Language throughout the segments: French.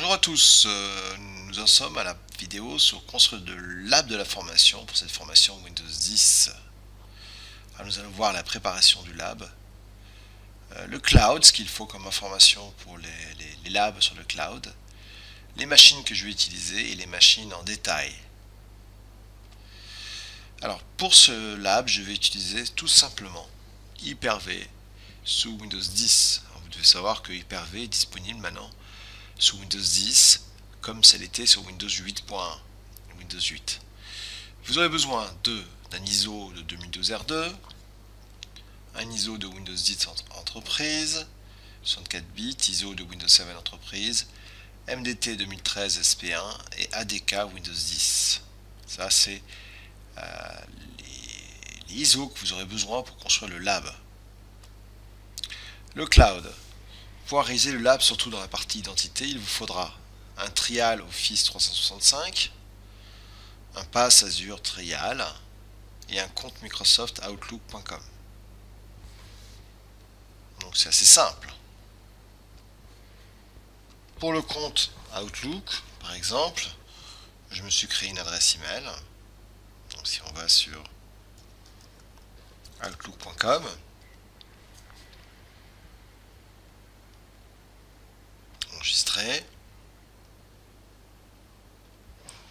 Bonjour à tous, nous en sommes à la vidéo sur construire de lab de la formation pour cette formation Windows 10. Alors nous allons voir la préparation du lab, le cloud, ce qu'il faut comme information pour les labs sur le cloud, les machines que je vais utiliser et les machines en détail. Alors pour ce lab, je vais utiliser tout simplement Hyper-V sous Windows 10. Alors, vous devez savoir que Hyper-V est disponible maintenant sous Windows 10 comme ça l'était sur Windows 8.1. Windows 8. Vous aurez besoin d'un ISO de 2012 R2, un ISO de Windows 10 Entreprise, 64 bits, ISO de Windows 7 Entreprise, MDT 2013 SP1 et ADK Windows 10. Ça, c'est les ISO que vous aurez besoin pour construire le lab. Le cloud. Pour pouvoir réaliser le lab, surtout dans la partie identité, il vous faudra un trial Office 365, un pass Azure Trial et un compte Microsoft Outlook.com. Donc c'est assez simple. Pour le compte Outlook, par exemple, je me suis créé une adresse email. Donc si on va sur Outlook.com, enregistrer.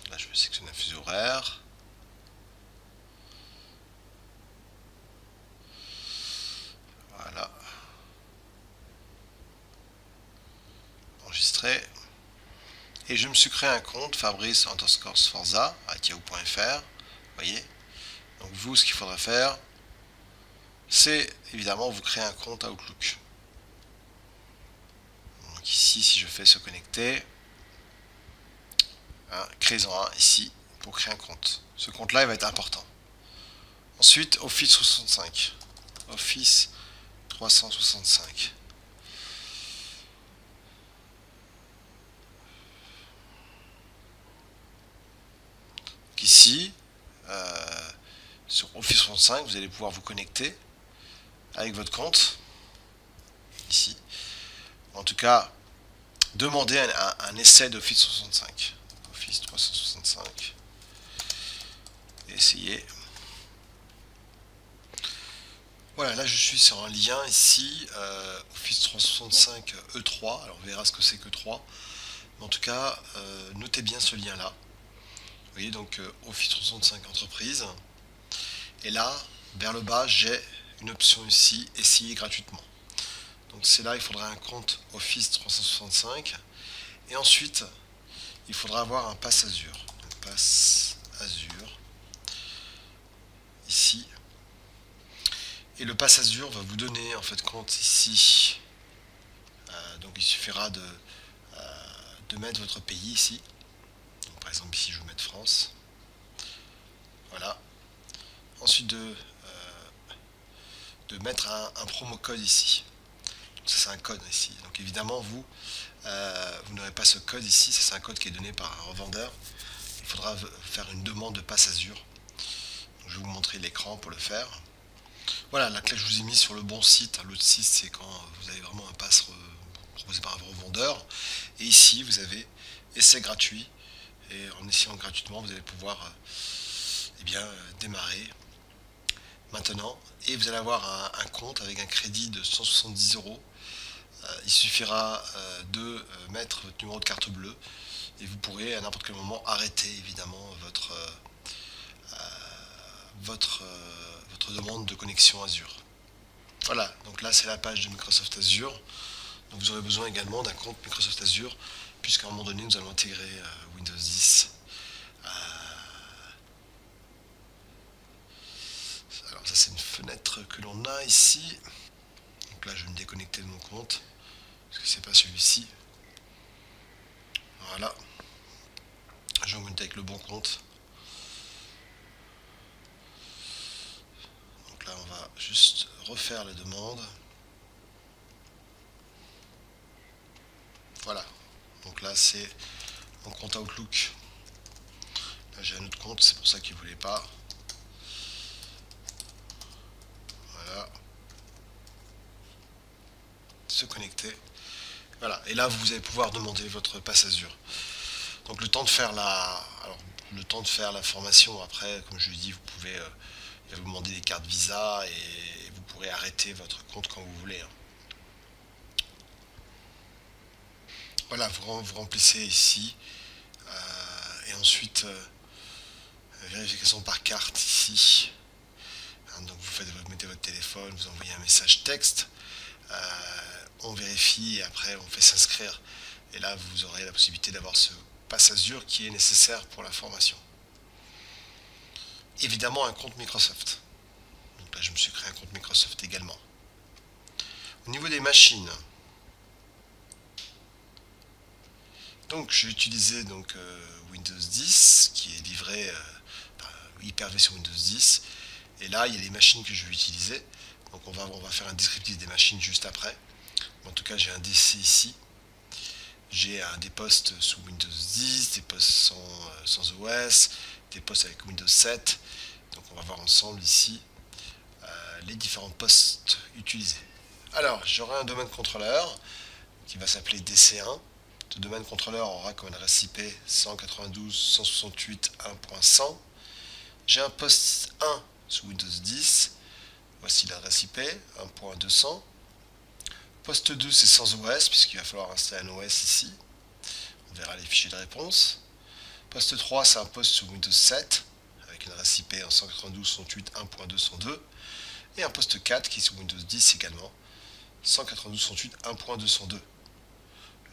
Là, je vais sélectionner un fuseau horaire. Voilà. Enregistrer. Et je me suis créé un compte fabrice_sforza@yahoo.fr. Voyez. Donc vous, ce qu'il faudra faire, c'est évidemment vous créer un compte Outlook. Donc ici, si je fais se connecter, créez-en un ici pour créer un compte. Ce compte-là, il va être important. Ensuite, Office 365. Office 365. Donc ici, sur Office 365, vous allez pouvoir vous connecter avec votre compte. Ici. En tout cas, demandez un essai d'Office 365. Office 365. Essayez. Voilà, là je suis sur un lien ici, Office 365 E3. Alors on verra ce que c'est que 3. Mais en tout cas, notez bien ce lien-là. Vous voyez donc Office 365 Entreprise. Et là, vers le bas, j'ai une option ici, essayer gratuitement. Donc c'est là, il faudra un compte Office 365. Et ensuite, il faudra avoir un pass Azure. Donc pass Azure. Ici. Et le pass Azure va vous donner en fait compte ici. Donc il suffira de mettre votre pays ici. Donc, par exemple ici je vais mettre France. Voilà. Ensuite de mettre un promo code ici. Donc, ça c'est un code ici. Donc évidemment vous n'aurez pas ce code ici. Ça c'est un code qui est donné par un revendeur. Il faudra faire une demande de pass Azure. Donc, je vais vous montrer l'écran pour le faire. Voilà, là je vous ai mis sur le bon site. L'autre site c'est quand vous avez vraiment un pass proposé par un revendeur. Et ici vous avez essai gratuit. Et en essayant gratuitement vous allez pouvoir démarrer maintenant. Et vous allez avoir un compte avec un crédit de 170 euros. Il suffira de mettre votre numéro de carte bleue. Et vous pourrez à n'importe quel moment arrêter évidemment votre demande de connexion Azure. Voilà, donc là c'est la page de Microsoft Azure. Donc vous aurez besoin également d'un compte Microsoft Azure, puisqu'à un moment donné nous allons intégrer Windows 10. Alors ça c'est une fenêtre que l'on a ici. Donc là je vais me déconnecter de mon compte, parce que c'est pas celui-ci. Voilà. Je vais me connecter avec le bon compte. Donc là on va juste refaire la demande. Voilà. Donc là c'est mon compte Outlook. Là j'ai un autre compte, c'est pour ça qu'il ne voulait pas. Voilà. Se connecter. Voilà, et là vous allez pouvoir demander votre passe Azure. Donc le temps de faire le temps de faire la formation, après, comme je l'ai dit, vous pouvez il va vous demander des cartes Visa et vous pourrez arrêter votre compte quand vous voulez, hein. Voilà, vous remplissez ici et ensuite vérification par carte ici. Hein, donc vous mettez votre téléphone, vous envoyez un message texte, on vérifie et après on fait s'inscrire. Et là vous aurez la possibilité d'avoir ce pass Azure qui est nécessaire pour la formation. Évidemment un compte Microsoft. Donc là je me suis créé un compte Microsoft également. Au niveau des machines, donc je vais utiliser Windows 10 qui est livré Hyper-V sur Windows 10. Et là il y a les machines que je vais utiliser. Donc on va faire un descriptif des machines juste après. En tout cas j'ai un DC ici. J'ai des postes sous Windows 10, des postes sans OS, des postes avec Windows 7. Donc on va voir ensemble ici les différents postes utilisés. Alors j'aurai un domaine contrôleur qui va s'appeler DC1. Ce domaine contrôleur aura comme adresse IP 192.168.1.100. J'ai un poste 1 sous Windows 10. Voici l'adresse IP 1.200. Poste 2 c'est sans OS puisqu'il va falloir installer un OS ici. On verra les fichiers de réponse. Poste 3 c'est un poste sous Windows 7 avec une adresse IP en 192.168.1.202. Et un poste 4 qui est sous Windows 10 également 192.168.1.202.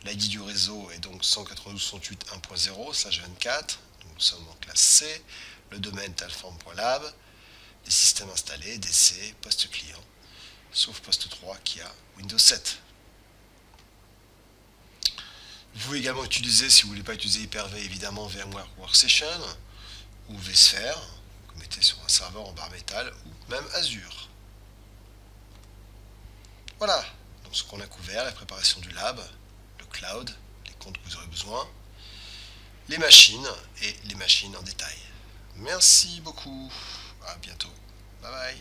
L'ID du réseau est donc 192.168.1.0/24. Nous sommes en classe C. Le domaine talform.lab. Les systèmes installés, DC, poste client, sauf poste 3 qui a Windows 7. Vous pouvez également utiliser, si vous ne voulez pas utiliser Hyper-V, évidemment VMware Workstation ou vSphere, que vous mettez sur un serveur en barre métal, ou même Azure. Voilà, donc ce qu'on a couvert, la préparation du lab, le cloud, les comptes que vous aurez besoin, les machines et les machines en détail. Merci beaucoup, à bientôt, bye bye.